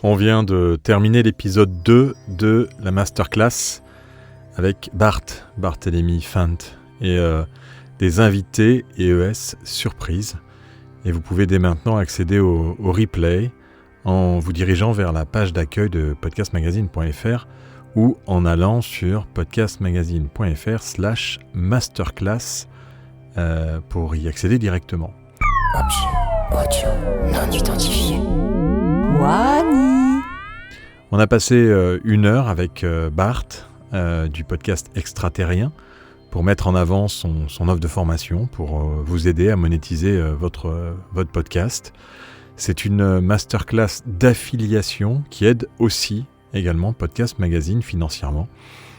On vient de terminer l'épisode 2 de la masterclass avec Barthélémy Fant et des invités EES surprises. Et vous pouvez dès maintenant accéder au replay en vous dirigeant vers la page d'accueil de podcastmagazine.fr ou en allant sur podcastmagazine.fr/masterclass pour y accéder directement. Objet audio non identifié. On a passé une heure avec Bart du podcast Extraterrien pour mettre en avant son offre de formation, pour vous aider à monétiser votre podcast. C'est une masterclass d'affiliation qui aide aussi également Podcast Magazine financièrement.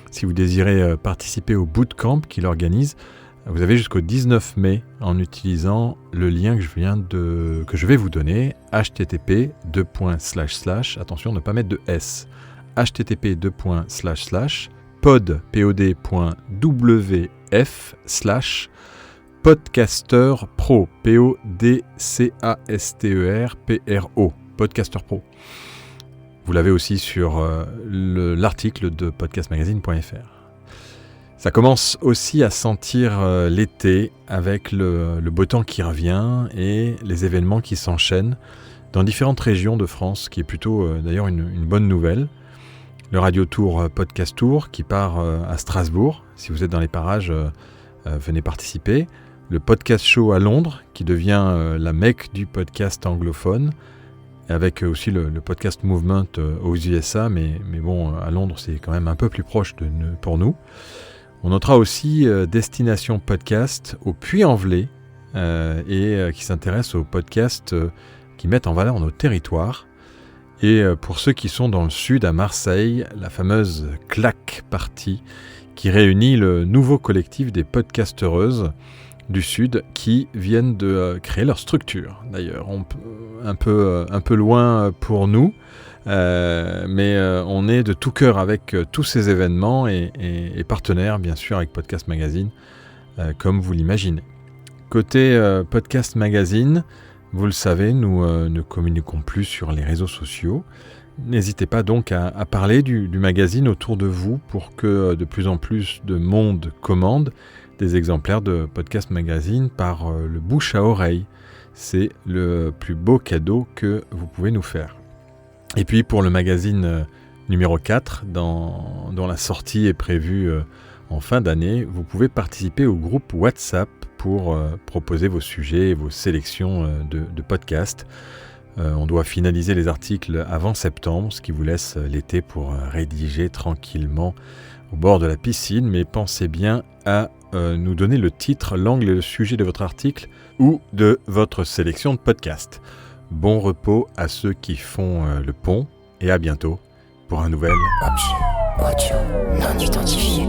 Si vous désirez participer au bootcamp qu'il organise, vous avez jusqu'au 19 mai en utilisant le lien que je vais vous donner, http:// attention, ne pas mettre de S, http://pod.wf/podcaster-pro, PODCASTER-PRO, Podcaster Pro. Vous l'avez aussi sur l'article de podcastmagazine.fr. Ça commence aussi à sentir l'été avec le beau temps qui revient et les événements qui s'enchaînent dans différentes régions de France, qui est plutôt d'ailleurs une bonne nouvelle. Le Radio Tour Podcast Tour qui part à Strasbourg. Si vous êtes dans les parages, venez participer. Le Podcast Show à Londres qui devient la Mecque du podcast anglophone, avec aussi le Podcast Movement aux USA, mais bon, à Londres c'est quand même un peu plus proche pour nous. On notera aussi Destination Podcast au Puy-en-Velay qui s'intéresse aux podcasts qui mettent en valeur nos territoires. Et pour ceux qui sont dans le sud, à Marseille, la fameuse Claque Party qui réunit le nouveau collectif des podcasteuses du sud qui viennent de créer leur structure. D'ailleurs, un peu loin pour nous. Mais on est de tout cœur avec tous ces événements et partenaires bien sûr avec Podcast Magazine, comme vous l'imaginez. Côté Podcast Magazine, vous le savez, nous ne communiquons plus sur les réseaux sociaux. N'hésitez pas donc à parler du magazine autour de vous pour que de plus en plus de monde commande des exemplaires de Podcast Magazine par le bouche à oreille. C'est le plus beau cadeau que vous pouvez nous faire. Et puis pour le magazine numéro 4, dont la sortie est prévue en fin d'année, vous pouvez participer au groupe WhatsApp pour proposer vos sujets et vos sélections de podcasts. On doit finaliser les articles avant septembre, ce qui vous laisse l'été pour rédiger tranquillement au bord de la piscine. Mais pensez bien à nous donner le titre, l'angle et le sujet de votre article ou de votre sélection de podcasts. Bon repos à ceux qui font le pont et à bientôt pour un nouvel Objet audio non identifié.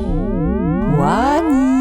Wani.